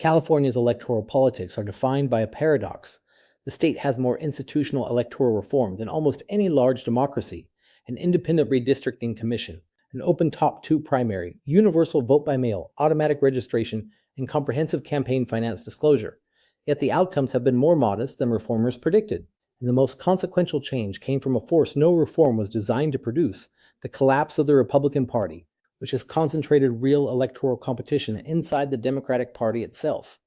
California's electoral politics are defined by a paradox. The state has more institutional electoral reform than almost any large democracy: an independent redistricting commission, an open top two primary, universal vote by mail, automatic registration, and comprehensive campaign finance disclosure. Yet the outcomes have been more modest than reformers predicted, and the most consequential change came from a force no reform was designed to produce: the collapse of the Republican Party, which has concentrated real electoral competition inside the Democratic Party itself.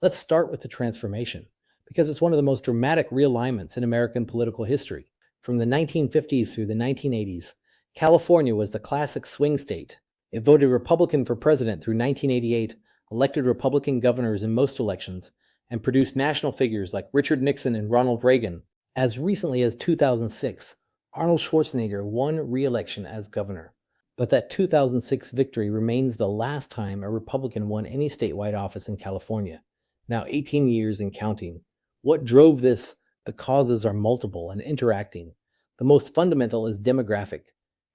Let's start with the transformation, because it's one of the most dramatic realignments in American political history. From the 1950s through the 1980s, California was the classic swing state. It voted Republican for president through 1988, elected Republican governors in most elections, and produced national figures like Richard Nixon and Ronald Reagan. As recently as 2006, Arnold Schwarzenegger won re-election as governor. But that 2006 victory remains the last time a Republican won any statewide office in California, now 18 years and counting. What drove this? The causes are multiple and interacting. The most fundamental is demographic.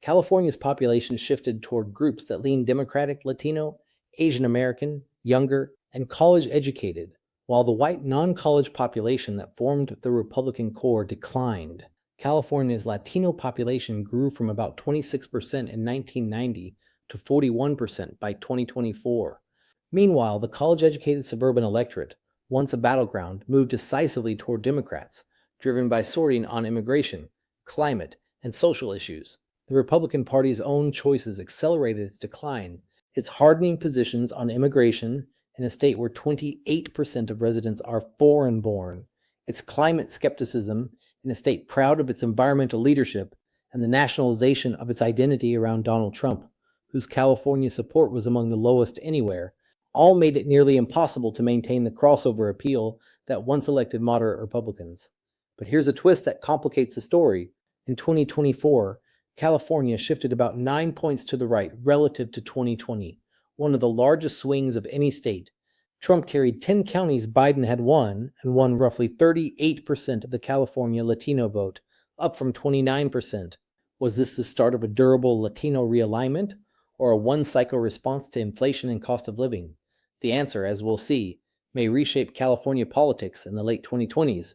California's population shifted toward groups that lean Democratic, Latino, Asian American, younger, and college-educated, while the white non-college population that formed the Republican core declined. California's Latino population grew from about 26% in 1990 to 41% by 2024. Meanwhile, the college-educated suburban electorate, once a battleground, moved decisively toward Democrats, driven by sorting on immigration, climate, and social issues. The Republican Party's own choices accelerated its decline. Its hardening positions on immigration in a state where 28% of residents are foreign-born, its climate skepticism in a state proud of its environmental leadership, and the nationalization of its identity around Donald Trump, whose California support was among the lowest anywhere, all made it nearly impossible to maintain the crossover appeal that once elected moderate Republicans. But here's a twist that complicates the story. In 2024, California shifted about 9 points to the right relative to 2020, one of the largest swings of any state. Trump carried 10 counties Biden had won, and won roughly 38% of the California Latino vote, up from 29%. Was this the start of a durable Latino realignment, or a one-cycle response to inflation and cost of living? The answer, as we'll see, may reshape California politics in the late 2020s